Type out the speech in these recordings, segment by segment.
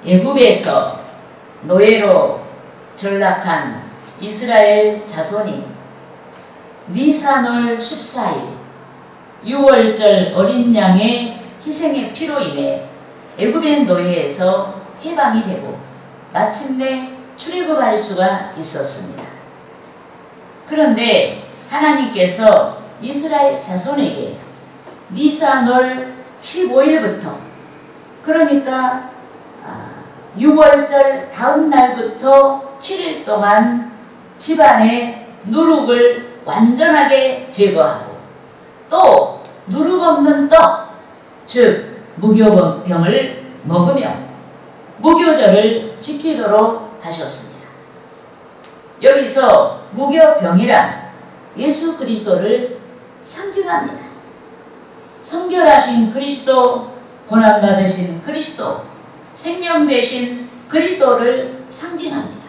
애굽에서 노예로 전락한 이스라엘 자손이 니산월 14일 6월절 어린 양의 희생의 피로 인해 애굽의 노예에서 해방이 되고 마침내 출애굽할 수가 있었습니다. 그런데 하나님께서 이스라엘 자손에게 니산월 15일부터 그러니까 6월절 다음 날부터 7일 동안 집안의 누룩을 완전하게 제거하고 또 누룩 없는 떡, 즉 무교병을 먹으며 무교절을 지키도록 하셨습니다. 여기서 무교병이란 예수 그리스도를 상징합니다. 성결하신 그리스도, 고난받으신 그리스도, 생명 되신 그리스도를 상징합니다.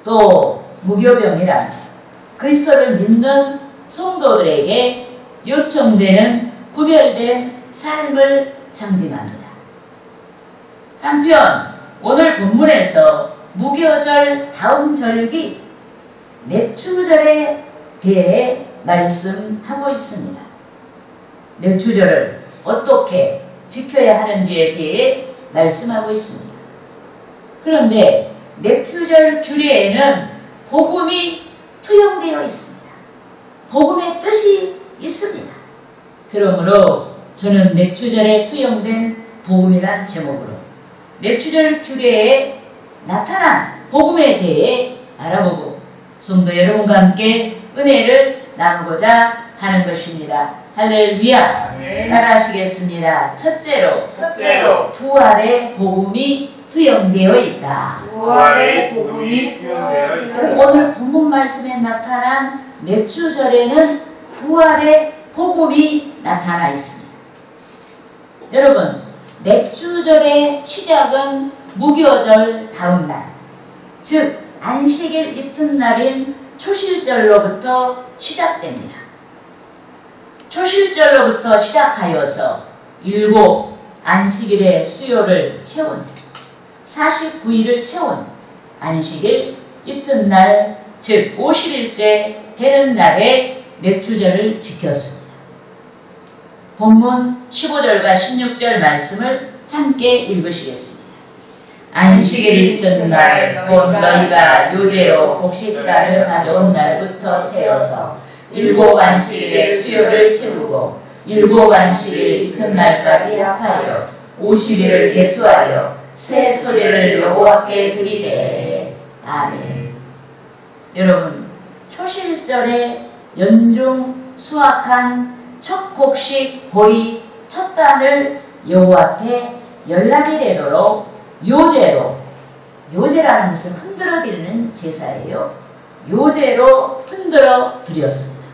또 무교병이란 그리스도를 믿는 성도들에게 요청되는 구별된 삶을 상징합니다. 한편 오늘 본문에서 무교절 다음 절기 맥주절에 대해 말씀하고 있습니다. 맥주절을 어떻게 지켜야 하는지에 대해 말씀하고 있습니다. 그런데 맥주절 규례에는 복음이 투영되어 있습니다. 복음의 뜻이 있습니다. 그러므로 저는 맥주절에 투영된 복음이란 제목으로 맥주절 규례에 나타난 복음에 대해 알아보고 성도 여러분과 함께 은혜를 나누고자 하는 것입니다. 할렐루야. 따라하시겠습니다. 첫째로 부활의 복음이 투영되어 있다. 부활의 복음이 투영되어 있다. 오늘 본문 말씀에 나타난 맥주절에는 부활의 복음이 나타나 있습니다. 여러분, 맥주절의 시작은 무교절 다음 날, 즉 안식일 이튿날인 초실절로부터 시작됩니다. 초실절로부터 시작하여서 7 안식일의 수요를 채운 49일을 채운 안식일 이튿날 즉 50일째 되는 날에 맥주절을 지켰습니다. 본문 15절과 16절 말씀을 함께 읽으시겠습니다. 안식일 이튿날 곧 너희가 요제로 곡식지단을 가져온 날부터 세어서 7 안식일의 수요를 채우고 7 안식일 이튿날까지 합하여 50일을 계수하여 새 소리를 여호와께 드리되 아멘. 여러분, 초실절에 연중 수확한 첫 곡식 보리 첫 단을 여호와 앞에 연락이 되도록 요제로, 요제라는 것은 흔들어 드리는 제사예요. 요제로 흔들어 드렸습니다.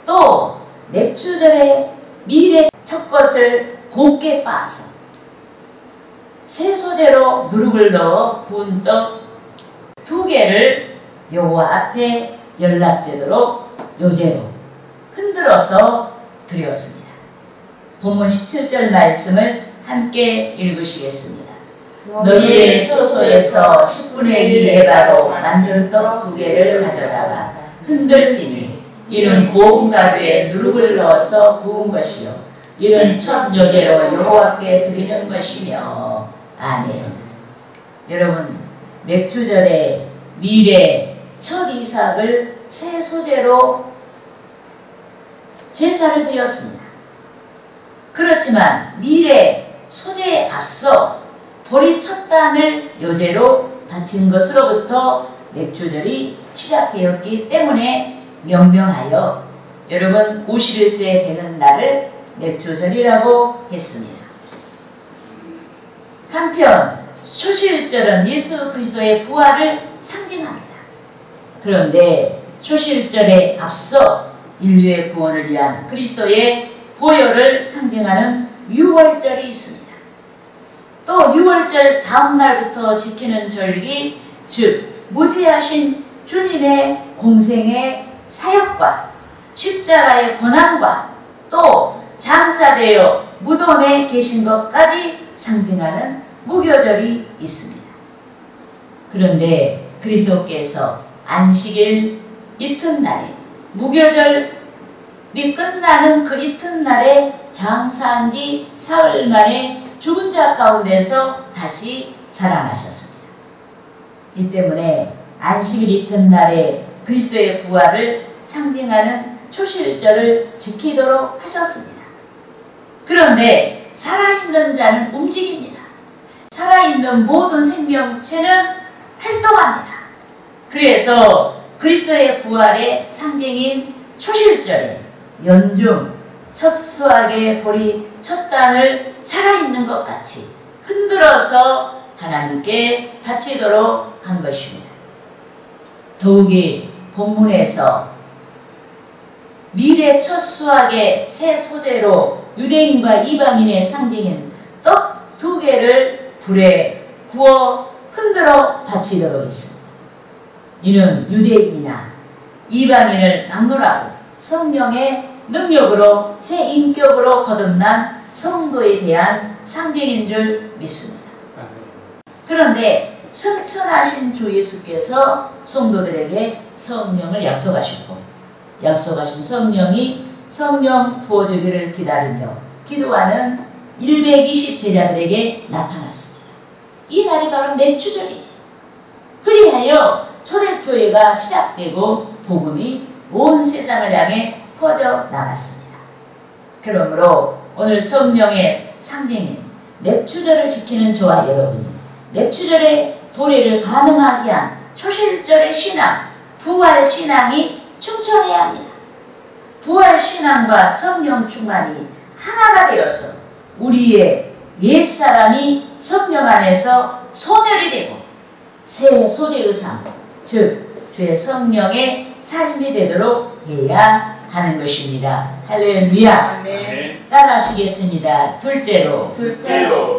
또 맥주절에 밀의 첫 것을 곱게 빻아서 새 소재로 누룩을 넣어 구운 떡 2개를 여호와 앞에 연락되도록 요제로 흔들어서 드렸습니다. 본문 17절 말씀을 함께 읽으시겠습니다. 너희의 초소에서 10분의 1 에바로 만든 떡 2개를 가져다가 흔들지니 이는 고운 가루에 누룩을 넣어서 구운 것이요 이는 첫 요제로 여호와께 드리는 것이며 아멘. 여러분, 맥주절에 밀의 첫 이삭을 새 소재로 제사를 드렸습니다. 그렇지만 밀의 소재에 앞서 보리 첫 단을 요제로 바친 것으로부터 맥주절이 시작되었기 때문에 명명하여 여러분 50일째 되는 날을 맥주절이라고 했습니다. 한편 초실절은 예수 그리스도의 부활을 상징합니다. 그런데 초실절에 앞서 인류의 구원을 위한 그리스도의 보혈을 상징하는 유월절이 있습니다. 또 6월절 다음 날부터 지키는 절기, 즉 무지하신 주님의 공생의 사역과 십자가의 고난과 또 장사되어 무덤에 계신 것까지 상징하는 무교절이 있습니다. 그런데 그리스도께서 안식일 이튿날에 무교절이 끝나는 그 이튿날에 장사한 지 사흘 만에 죽은 자 가운데서 다시 살아나셨습니다. 이 때문에 안식일 이튿날에 그리스도의 부활을 상징하는 초실절을 지키도록 하셨습니다. 그런데 살아있는 자는 움직입니다. 살아있는 모든 생명체는 활동합니다. 그래서 그리스도의 부활의 상징인 초실절에 연중 첫 수확의 보리 첫 단을 살아있는 것 같이 흔들어서 하나님께 바치도록 한 것입니다. 더욱이 본문에서 미래 첫 수확의 새 소재로 유대인과 이방인의 상징인 떡 2개를 불에 구워 흔들어 바치도록 했습니다. 이는 유대인이나 이방인을 막론하고 성령의 능력으로 새 인격으로 거듭난 성도에 대한 상징인 줄 믿습니다. 그런데 승천하신 주 예수께서 성도들에게 성령을 약속하셨고 약속하신 성령이 성령 부어주기를 기다리며 기도하는 120 제자들에게 나타났습니다. 이 날이 바로 맥주절이에요. 그리하여 초대교회가 시작되고 복음이 온 세상을 향해 퍼져 나갔습니다. 그러므로 오늘 성령의 상징인 맥주절을 지키는 저와 여러분이 맥주절의 도래를 가능하게 한 초실절의 신앙, 부활신앙이 충천해야 합니다. 부활신앙과 성령 충만이 하나가 되어서 우리의 옛사람이 성령 안에서 소멸이 되고 새 소재의 삶, 즉 주의 성령의 삶이 되도록 해야 하는 것입니다. 할렐루야. 아멘. 따라하시겠습니다. 둘째로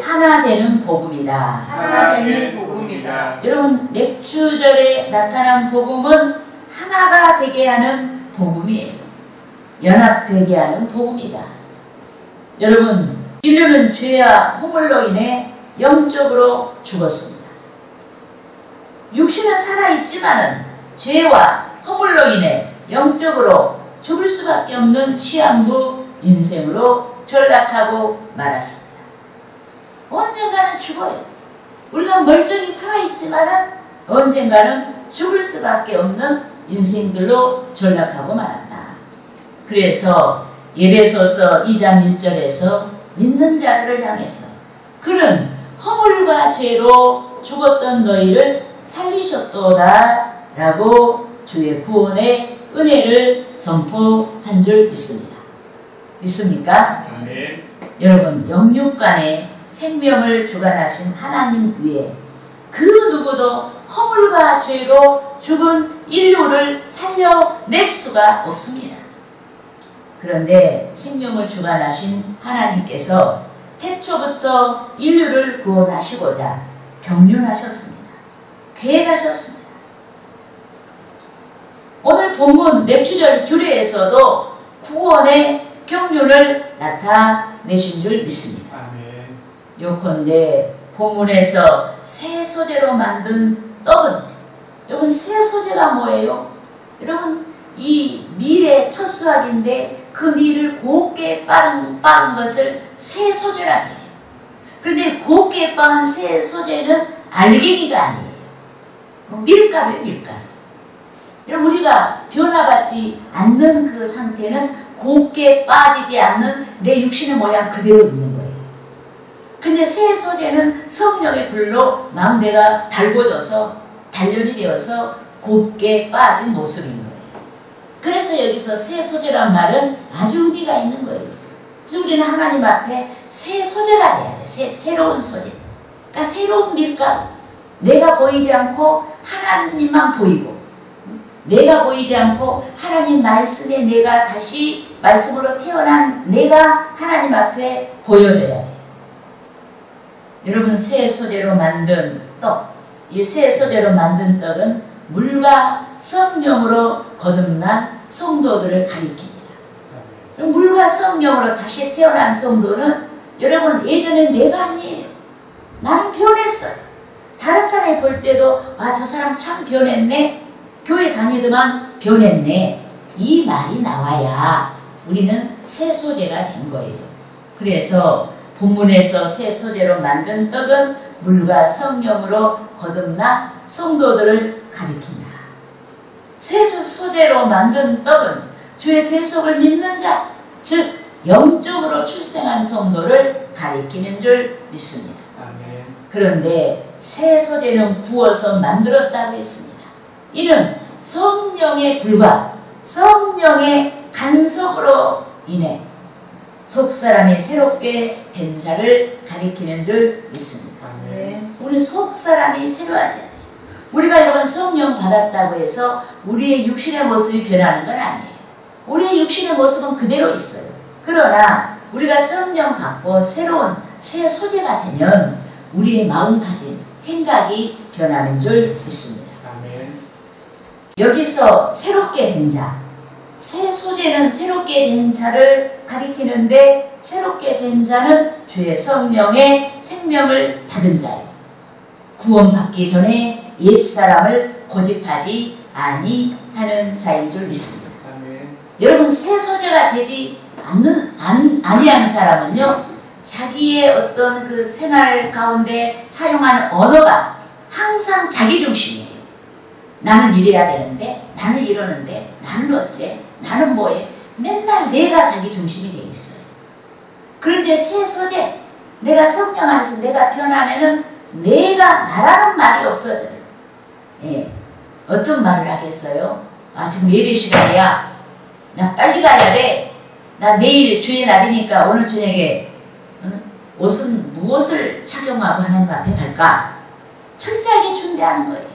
하나 되는 복음이다. 하나 되는 복음이다. 여러분 맥주절에 나타난 복음은 하나가 되게 하는 복음이에요. 연합되게 하는 복음이다. 여러분 인류는 죄와 허물로 인해 영적으로 죽었습니다. 육신은 살아있지만은 죄와 허물로 인해 영적으로 죽을 수밖에 없는 시한부 인생으로 전락하고 말았습니다. 언젠가는 죽어요. 우리가 멀쩡히 살아있지만은 언젠가는 죽을 수밖에 없는 인생들로 전락하고 말았다. 그래서 에베소서 2장 1절에서 믿는 자들을 향해서 그는 허물과 죄로 죽었던 너희를 살리셨도다 라고 주의 구원의 은혜를 선포한 줄 믿습니다. 믿습니까? 아멘. 여러분 영육간에 생명을 주관하신 하나님 위에 그 누구도 허물과 죄로 죽은 인류를 살려낼 수가 없습니다. 그런데 생명을 주관하신 하나님께서 태초부터 인류를 구원하시고자 경륜하셨습니다. 계획하셨습니다. 오늘 본문 맥주절 규례에서도 구원의 경륜을 나타내신 줄 믿습니다. 아멘. 요컨대 본문에서 새 소재로 만든 떡은 여러분 새 소재가 뭐예요? 여러분 이 밀의 첫 수확인데 그 밀을 곱게 빻은 것을 새 소재라고 해요. 그런데 곱게 빻은 새 소재는 알갱이가 아니에요. 밀가루예요, 밀가루. 여러분 우리가 변화받지 않는 그 상태는 곱게 빠지지 않는 내 육신의 모양 그대로 있는 거예요. 근데 새 소재는 성령의 불로 마음대가 달궈져서 단련이 되어서 곱게 빠진 모습인 거예요. 그래서 여기서 새 소재란 말은 아주 의미가 있는 거예요. 그래서 우리는 하나님 앞에 새 소재가 돼야 돼. 새로운 소재. 그러니까 새로운 밀가루. 내가 보이지 않고 하나님만 보이고 내가 보이지 않고 하나님 말씀에 내가 다시 말씀으로 태어난 내가 하나님 앞에 보여져야 돼. 여러분 새 소재로 만든 떡, 이 새 소재로 만든 떡은 물과 성령으로 거듭난 성도들을 가리킵니다. 물과 성령으로 다시 태어난 성도는 여러분 예전에 내가 아니에요. 나는 변했어요. 다른 사람이 볼 때도 아, 저 사람 참 변했네. 교회 다니더만 변했네. 이 말이 나와야 우리는 새 소재가 된 거예요. 그래서 본문에서 새 소재로 만든 떡은 물과 성령으로 거듭나 성도들을 가리킨다. 새 소재로 만든 떡은 주의 대속을 믿는 자, 즉 영적으로 출생한 성도를 가리키는 줄 믿습니다. 아멘. 그런데 새 소재는 구워서 만들었다고 했습니다. 이는 성령의 불과 성령의 간섭으로 인해 속사람이 새롭게 된 자를 가리키는 줄 믿습니다. 아멘. 우리 속사람이 새로워져야 돼요. 우리가 여러분 성령 받았다고 해서 우리의 육신의 모습이 변하는 건 아니에요. 우리의 육신의 모습은 그대로 있어요. 그러나 우리가 성령 받고 새로운 새 소재가 되면 우리의 마음가짐, 생각이 변하는 줄 믿습니다. 아멘. 여기서 새롭게 된 자, 새 소재는 새롭게 된 자를 가리키는데 새롭게 된 자는 주의 성령의 생명을 받은 자예요. 구원받기 전에 옛사람을 고집하지 아니하는 자인 줄 믿습니다. 아멘. 여러분 새 소재가 되지 아니한 사람은요, 자기의 어떤 그 생활 가운데 사용하는 언어가 항상 자기 중심이에요. 나는 이래야 되는데, 나는 이러는데, 나는 어째, 나는 뭐해. 맨날 내가 자기 중심이 돼 있어요. 그런데 새 소재, 내가 성령 안에서 내가 변하면은 내가 나라는 말이 없어져요. 예. 어떤 말을 하겠어요? 아, 지금 예배 시간이야. 나 빨리 가야 돼. 나 내일 주의 날이니까 오늘 저녁에 옷은 무엇을 착용하고 하나님 앞에 갈까? 철저하게 준비하는 거예요.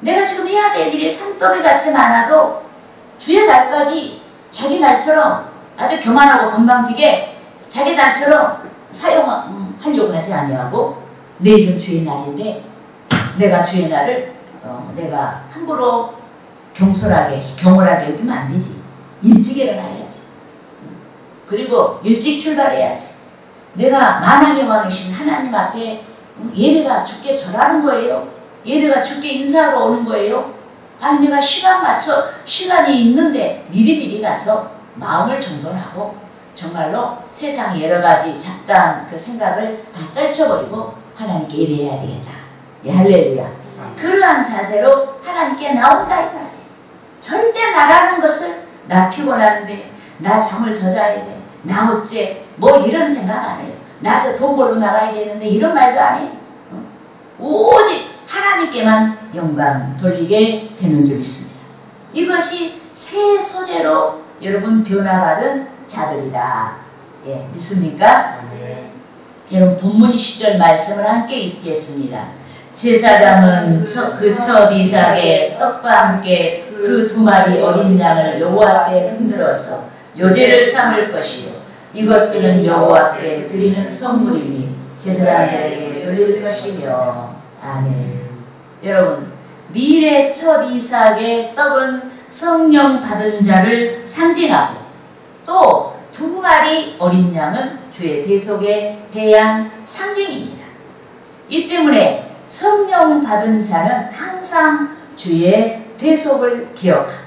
내가 지금 해야 될 일이 산더미같이 많아도 주의 날까지 자기 날처럼 아주 교만하고 건방지게 자기 날처럼 사용하려고 하지 아니하고 내일은 주의 날인데 내가 주의 날을 내가 함부로 경솔하게 여기면 안 되지. 일찍 일어나야지. 그리고 일찍 출발해야지. 내가 만왕의 왕이신 하나님 앞에 예배가 주께 절하는 거예요. 예배가 주께 인사하러 오는 거예요. 아니 내가 시간이 있는데 미리미리 가서 마음을 정돈하고 정말로 세상의 여러 가지 잡다한 그 생각을 다 떨쳐버리고 하나님께 예배해야 되겠다. 예, 할렐루야. 그러한 자세로 하나님께 나온다 이 말이에요. 절대 나라는 것을 나 피곤한데 나 잠을 더 자야 돼. 나 어째 뭐 이런 생각 안 해요. 나 저 돈 벌러 나가야 되는데 이런 말도 안 해요. 오직 하나님께만 영광 돌리게 되는 줄 믿습니다. 이것이 새 소재로 여러분 변화받은 자들이다. 예, 믿습니까? 아멘. 여러분 본문 10절 말씀을 함께 읽겠습니다. 제사장은 그 첫 이삭의 떡과 함께 그 두 마리 어린 양을 여호와께 흔들어서 요제를 삼을 것이요 이것들은 여호와께 드리는 선물이니 제사장들에게 드릴 것이며. 아멘. 여러분 미래 첫 이삭의 떡은 성령 받은 자를 상징하고 또 두 마리 어린 양은 주의 대속에 대한 상징입니다. 이 때문에 성령 받은 자는 항상 주의 대속을 기억하고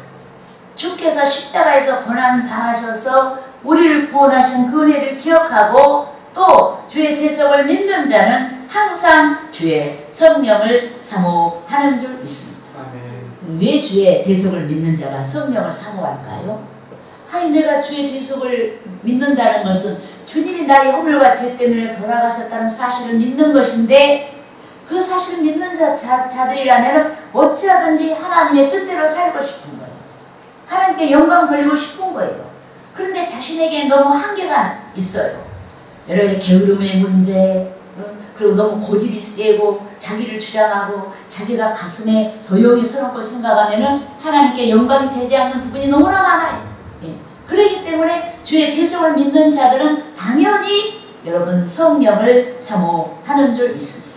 주께서 십자가에서 고난 당하셔서 우리를 구원하신 그 은혜를 기억하고 또 주의 대속을 믿는 자는 항상 주의 성령을 사모하는 줄 믿습니다. 아멘. 왜 주의 대속을 믿는 자가 성령을 사모할까요? 아니 내가 주의 대속을 믿는다는 것은 주님이 나의 허물과 죄 때문에 돌아가셨다는 사실을 믿는 것인데 그 사실을 믿는 자들이라면 어찌하든지 하나님의 뜻대로 살고 싶은 거예요. 하나님께 영광 돌리고 싶은 거예요. 그런데 자신에게 너무 한계가 있어요. 여러 가지 게으름의 문제, 그리고 너무 고집이 세고 자기를 주장하고 자기가 가슴에 도용이 서럽고 생각하면은 하나님께 영광이 되지 않는 부분이 너무나 많아요. 예. 그렇기 때문에 주의 대속을 믿는 자들은 당연히 여러분 성령을 사모하는 줄 믿습니다.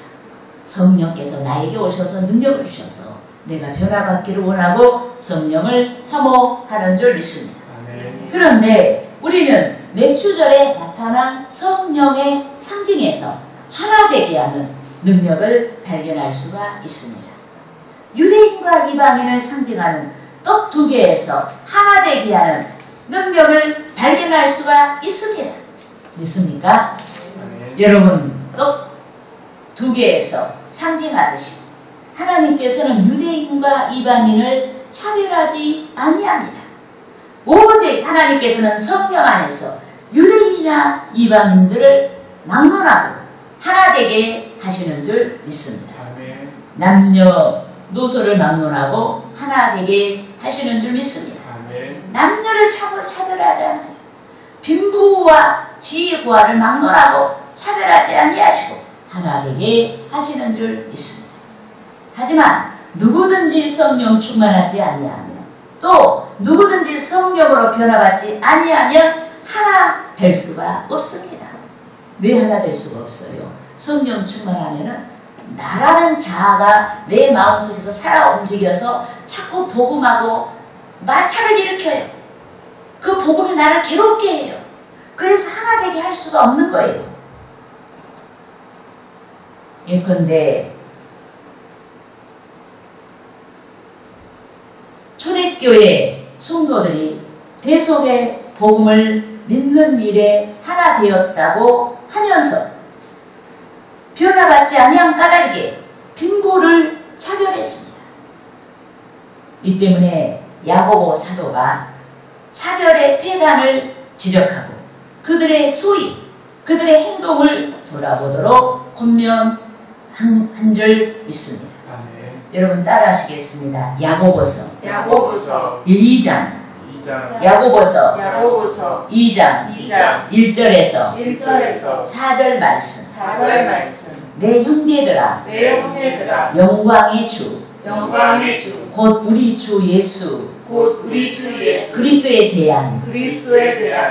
성령께서 나에게 오셔서 능력을 주셔서 내가 변화받기를 원하고 성령을 사모하는 줄 믿습니다. 아멘. 그런데 우리는 맥주절에 나타난 성령의 상징에서 하나 되게 하는 능력을 발견할 수가 있습니다. 유대인과 이방인을 상징하는 떡 2개에서 하나 되게 하는 능력을 발견할 수가 있습니다. 믿습니까? 여러분, 떡 2개에서 상징하듯이 하나님께서는 유대인과 이방인을 차별하지 아니합니다. 오직 하나님께서는 성령 안에서 유대인이나 이방인들을 막론하고 하나 되게 하시는 줄 믿습니다. 남녀노소를 막론하고 하나 되게 하시는 줄 믿습니다. 남녀를 차별하지 않아요. 빈부와 지혜구화를 막론하고 차별하지 아니하시고 하나 되게 하시는 줄 믿습니다. 하지만 누구든지 성령 충만하지 아니하며 또 누구든지 성령으로 변화받지 아니하면 하나 될 수가 없습니다. 왜 하나 될 수가 없어요? 성령 충만하면은 나라는 자아가 내 마음속에서 살아 움직여서 자꾸 복음하고 마찰을 일으켜요. 그 복음이 나를 괴롭게 해요. 그래서 하나 되게 할 수가 없는 거예요. 예컨대 초대교회 성도들이 대속의 복음을 믿는 일에 하나 되었다고 하면서 변화받지 아니한 까닭에 빈부를 차별했습니다. 이 때문에 야고보 사도가 차별의 폐단을 지적하고 그들의 소위, 그들의 행동을 돌아보도록 권면한 줄 믿습니다. 여러분 따라하시겠습니다. 야고보서 2장 야고보서 2장 1절에서 4절 말씀 내 형제들아 영광의 주 곧 우리 주 예수 그리스도에 대한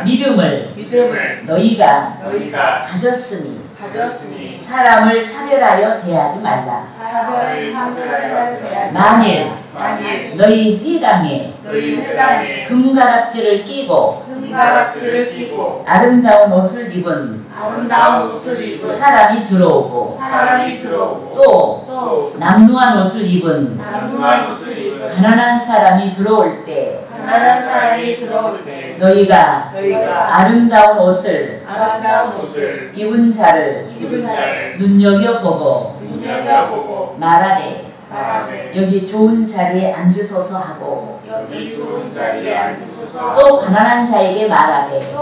믿음을 너희가 가졌으니 사람을 차별하여 대하지 말라. 만일 너희 회당에 금가락지를 끼고 아름다운 옷을 입은 사람이 들어오고 또 남루한 옷을 입은 가난한 사람이 들어올 때 너희가 아름다운 옷을 입은 자를 눈여겨보고 말하되 여기 좋은 자리에 앉으소서 하고 또 가난한 자에게 말하되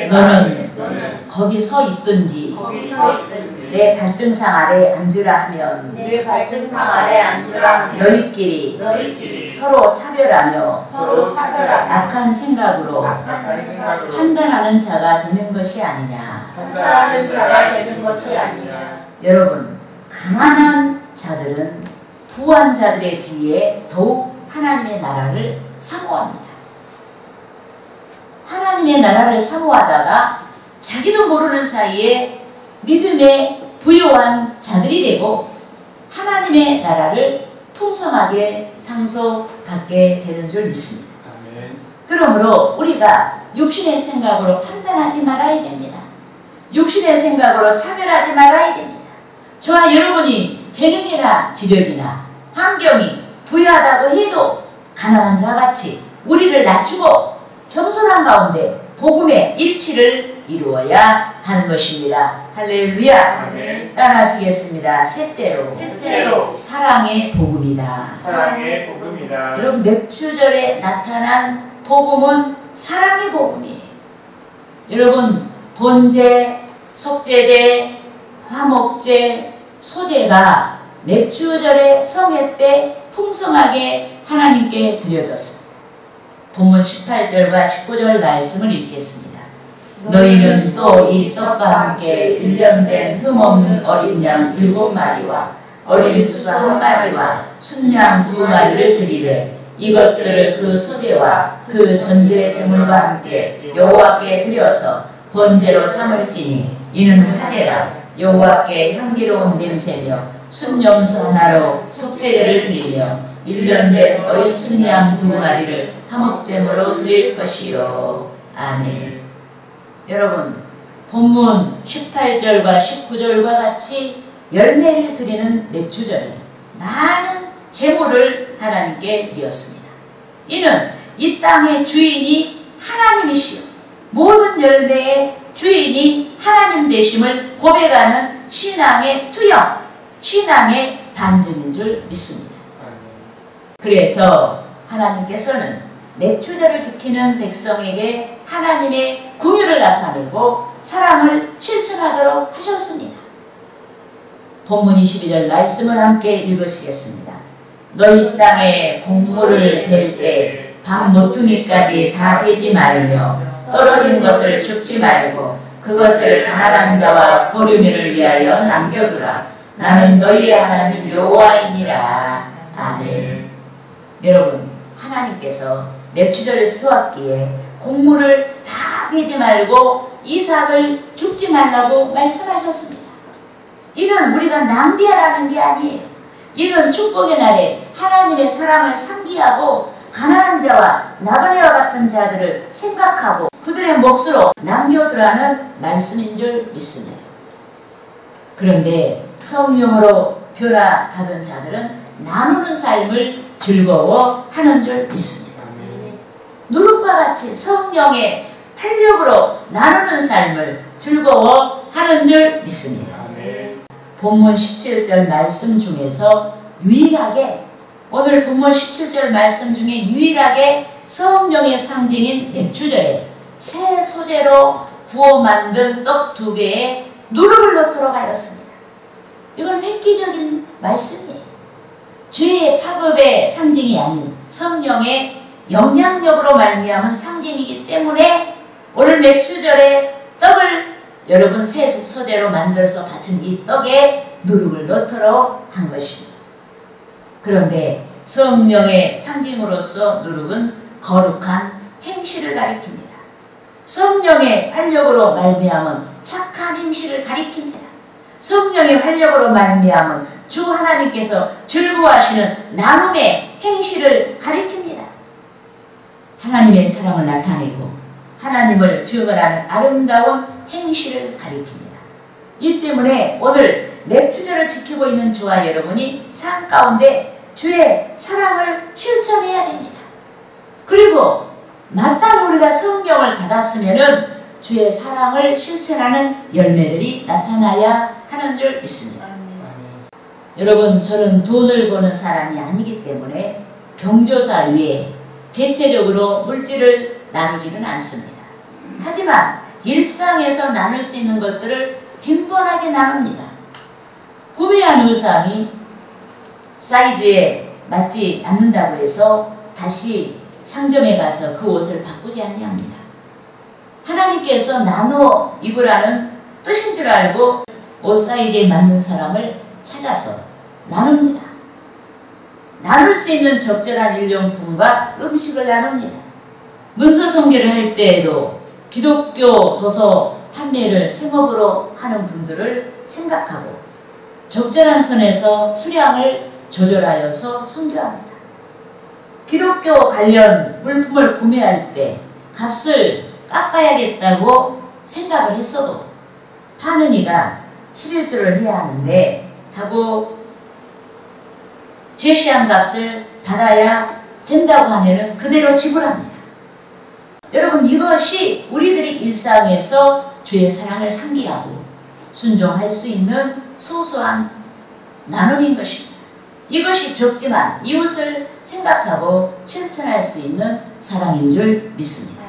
너는 거기 서 있든지 내 발등상 아래 앉으라 하면 너희끼리 서로 차별하며 악한 생각으로 판단하는 자가 되는 것이 아니냐. 여러분, 가난한 자들은 부한 자들에 비해 더욱 하나님의 나라를 사모합니다. 하나님의 나라를 사모하다가 자기도 모르는 사이에 믿음에 부요한 자들이 되고 하나님의 나라를 풍성하게 상속받게 되는 줄 믿습니다. 그러므로 우리가 육신의 생각으로 판단하지 말아야 됩니다. 육신의 생각으로 차별하지 말아야 됩니다. 저와 여러분이 재능이나 지력이나 환경이 부유하다고 해도 가난한 자같이 우리를 낮추고 겸손한 가운데 복음의 일치를 이루어야 하는 것입니다. 할렐루야. 따라하시겠습니다. 셋째로 사랑의 복음이다. 여러분, 맥주절에 나타난 복음은 사랑의 복음이에요. 여러분, 번제, 속제제, 화목제, 소제가 맥주절의 성회 때 풍성하게 하나님께 드려졌습니다. 본문 18절과 19절 말씀을 읽겠습니다. 너희는 또 이 떡과 함께 1년 된 흠없는 어린 양 7마리와 어린 수수 1마리와 순양 2마리를 드리되 이것들을 그 소제와 그 전제 제물과 함께 여호와께 드려서 번제로 삼을지니 이는 화제라. 여호와께 향기로운 냄새며 순염소 하나로 속죄제를 드리며 1년 된 어린 순양 2마리를 화목제물로 드릴 것이요. 아멘. 여러분, 본문 18절과 19절과 같이 열매를 드리는 맥주절에 많은 제물을 하나님께 드렸습니다. 이는 이 땅의 주인이 하나님이시요 모든 열매의 주인이 하나님 되심을 고백하는 신앙의 투영, 신앙의 반증인 줄 믿습니다. 그래서 하나님께서는 맥주절을 지키는 백성에게 하나님의 긍휼을 나타내고 사랑을 실천하도록 하셨습니다. 본문 22절 말씀을 함께 읽으시겠습니다. 너희 땅에 곡물을 벨 때 밤 모퉁이까지 다 베지 말며 떨어진 것을 줍지 말고 그것을 가난한 자와 고르미를 위하여 남겨두라. 나는 너희의 하나님 여호와이니라. 아멘. 여러분, 하나님께서 맥주절 수확기에 곡물을 다 베지 말고 이삭을 줍지 말라고 말씀하셨습니다. 이는 우리가 낭비하라는 게 아니에요. 이는 축복의 날에 하나님의 사랑을 상기하고 가난한 자와 나그네와 같은 자들을 생각하고 그들의 몫으로 남겨두라는 말씀인 줄 믿습니다. 그런데 성령으로 변화받은 자들은 나누는 삶을 즐거워하는 줄 믿습니다. 누룩과 같이 성령의 활력으로 나누는 삶을 즐거워하는 줄 믿습니다. 본문 17절 말씀 중에서 유일하게 오늘 본문 17절 말씀 중에 유일하게 성령의 상징인 맥주절에 새 소재로 구워 만든 떡 2개에 누룩을 넣도록 하였습니다. 이건 획기적인 말씀이에요. 죄의 파급의 상징이 아닌 성령의 영향력으로 말미암은 상징이기 때문에 오늘 맥주절에 떡을 여러분 새 소재로 만들어서 바친 이 떡에 누룩을 넣도록 한 것입니다. 그런데 성령의 상징으로서 누룩은 거룩한 행실을 가리킵니다. 성령의 활력으로 말미암은 착한 행실을 가리킵니다. 성령의 활력으로 말미암은 주 하나님께서 즐거워하시는 나눔의 행실을 가리킵니다. 하나님의 사랑을 나타내고 하나님을 증언하는 아름다운 행실을 가리킵니다. 이 때문에 오늘 맥주절을 지키고 있는 저와 여러분이 삶 가운데 주의 사랑을 실천해야 됩니다. 그리고 마땅히 우리가 성령을 받았으면은 주의 사랑을 실천하는 열매들이 나타나야 하는 줄 믿습니다. 여러분, 저는 돈을 버는 사람이 아니기 때문에 경조사 위에 대체적으로 물질을 나누지는 않습니다. 하지만 일상에서 나눌 수 있는 것들을 빈번하게 나눕니다. 구매한 의상이 사이즈에 맞지 않는다고 해서 다시 상점에 가서 그 옷을 바꾸지 아니합니다. 하나님께서 나누어 입으라는 뜻인 줄 알고 옷 사이즈에 맞는 사람을 찾아서 나눕니다. 나눌 수 있는 적절한 일용품과 음식을 나눕니다. 문서 성계를 할 때에도 기독교 도서 판매를 생업으로 하는 분들을 생각하고 적절한 선에서 수량을 조절하여서 선교합니다. 기독교 관련 물품을 구매할 때 값을 깎아야겠다고 생각을 했어도 파는 이가 11조를 해야 하는데 하고 제시한 값을 받아야 된다고 하면은 그대로 지불합니다. 여러분, 이것이 우리들이 일상에서 주의 사랑을 상기하고 순종할 수 있는 소소한 나눔인 것입니다. 이것이 적지만 이웃을 생각하고 실천할 수 있는 사랑인 줄 믿습니다.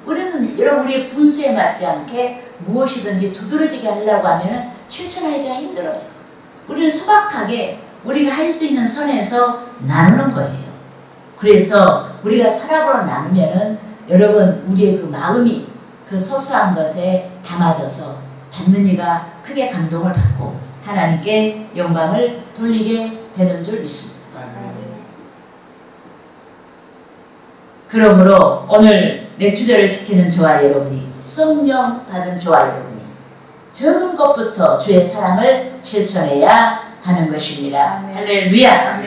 우리는 여러분, 우리의 분수에 맞지 않게 무엇이든지 두드러지게 하려고 하면 실천하기가 힘들어요. 우리는 소박하게 우리가 할 수 있는 선에서 나누는 거예요. 그래서 우리가 사랑으로 나누면은 여러분, 우리의 그 마음이 그 소소한 것에 담아져서 받는 이가 크게 감동을 받고 하나님께 영광을 돌리게 되는 줄 믿습니다. 그러므로 오늘 맥주절을 지키는 저와 여러분이, 성령 받은 저와 여러분이 적은 것부터 주의 사랑을 실천해야 하는 것입니다. 할렐루야.